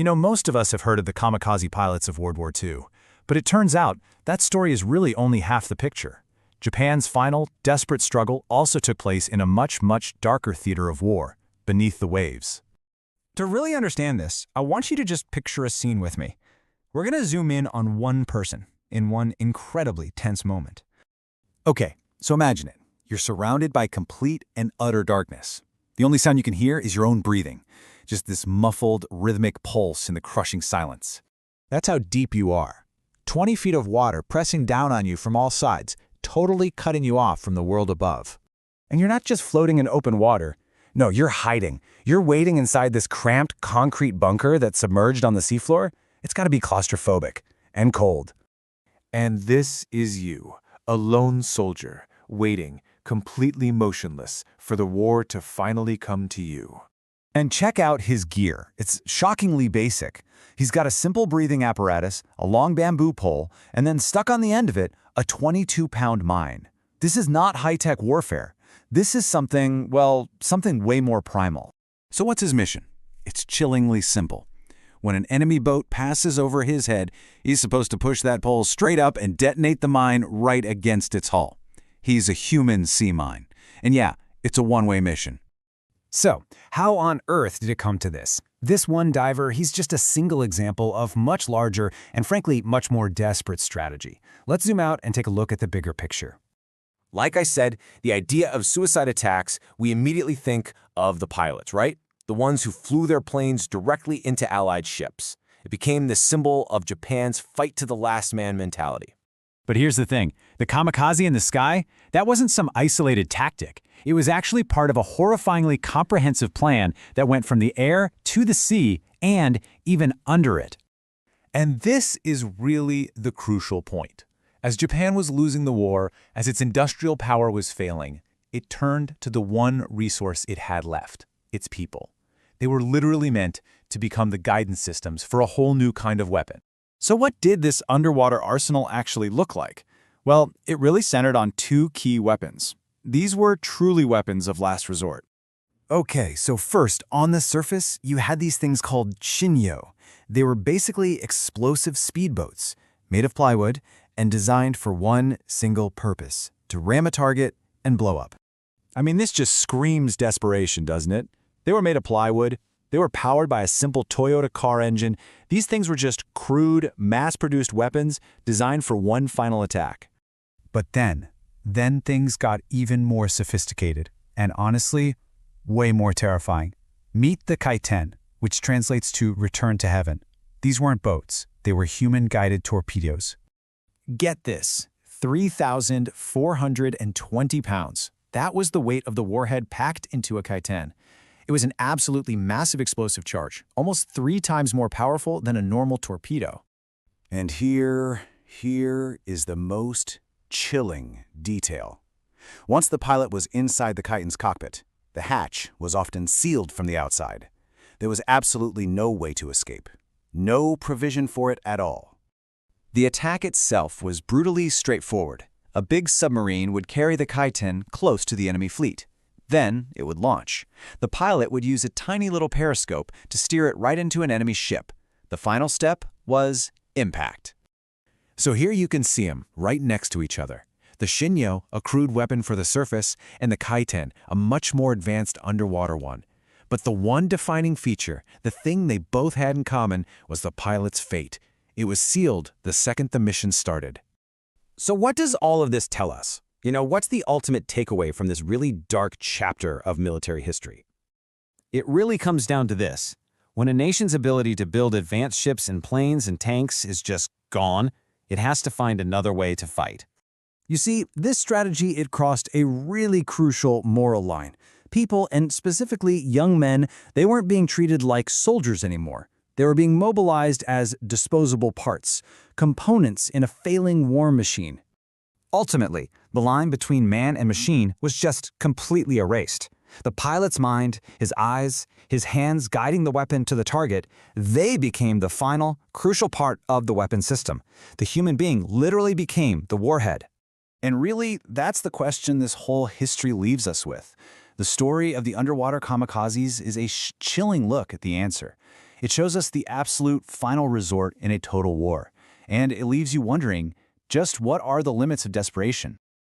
Most of us have heard of the kamikaze pilots of World War II, but it turns out that story is really only half the picture. Japan's final, desperate struggle also took place in a much, much darker theater of war, beneath the waves. To really understand this, I want you to just picture a scene with me. We're going to zoom in on one person in one incredibly tense moment. Okay, so imagine it. You're surrounded by complete and utter darkness. The only sound you can hear is your own breathing, just this muffled, rhythmic pulse in the crushing silence. That's how deep you are. 20 feet of water pressing down on you from all sides, totally cutting you off from the world above. And you're not just floating in open water. No, you're hiding. You're waiting inside this cramped concrete bunker that's submerged on the seafloor. It's got to be claustrophobic and cold. And this is you, a lone soldier, waiting, completely motionless, for the war to finally come to you. And check out his gear. It's shockingly basic. He's got a simple breathing apparatus, a long bamboo pole, and then stuck on the end of it, a 22-pound mine. This is not high-tech warfare. This is something way more primal. So what's his mission? It's chillingly simple. When an enemy boat passes over his head, he's supposed to push that pole straight up and detonate the mine right against its hull. He's a human sea mine. And yeah, it's a one-way mission. So, how on earth did it come to this? This one diver, he's just a single example of much larger and frankly much more desperate strategy. Let's zoom out and take a look at the bigger picture. Like I said, the idea of suicide attacks, we immediately think of the pilots, right? The ones who flew their planes directly into Allied ships. It became the symbol of Japan's fight-to-the-last-man mentality. But here's the thing, the kamikaze in the sky, that wasn't some isolated tactic. It was actually part of a horrifyingly comprehensive plan that went from the air to the sea and even under it. And this is really the crucial point. As Japan was losing the war, as its industrial power was failing, it turned to the one resource it had left, its people. They were literally meant to become the guidance systems for a whole new kind of weapon. So what did this underwater arsenal actually look like? Well, it really centered on two key weapons. These were truly weapons of last resort. Okay, so first, on the surface, you had these things called shinyo. They were basically explosive speedboats, made of plywood and designed for one single purpose, to ram a target and blow up. I mean, this just screams desperation, doesn't it? They were made of plywood. They were powered by a simple Toyota car engine. These things were just crude, mass-produced weapons designed for one final attack. But then things got even more sophisticated, and honestly, way more terrifying. Meet the Kaiten, which translates to return to heaven. These weren't boats. They were human-guided torpedoes. Get this, 3,420 pounds. That was the weight of the warhead packed into a Kaiten. It was an absolutely massive explosive charge, almost 3 times more powerful than a normal torpedo. And here is the most chilling detail. Once the pilot was inside the Kaiten's cockpit, the hatch was often sealed from the outside. There was absolutely no way to escape. No provision for it at all. The attack itself was brutally straightforward. A big submarine would carry the Kaiten close to the enemy fleet. Then it would launch. The pilot would use a tiny little periscope to steer it right into an enemy ship. The final step was impact. So here you can see them, right next to each other. The shinyo, a crude weapon for the surface, and the Kaiten, a much more advanced underwater one. But the one defining feature, the thing they both had in common, was the pilot's fate. It was sealed the second the mission started. So what does all of this tell us? What's the ultimate takeaway from this really dark chapter of military history? It really comes down to this. When a nation's ability to build advanced ships and planes and tanks is just gone, it has to find another way to fight. You see, this strategy, it crossed a really crucial moral line. People, and specifically young men, they weren't being treated like soldiers anymore. They were being mobilized as disposable parts, components in a failing war machine. Ultimately, the line between man and machine was just completely erased. The pilot's mind, his eyes, his hands guiding the weapon to the target, they became the final, crucial part of the weapon system. The human being literally became the warhead. And really, that's the question this whole history leaves us with. The story of the underwater kamikazes is a chilling look at the answer. It shows us the absolute final resort in a total war, and it leaves you wondering, just what are the limits of desperation?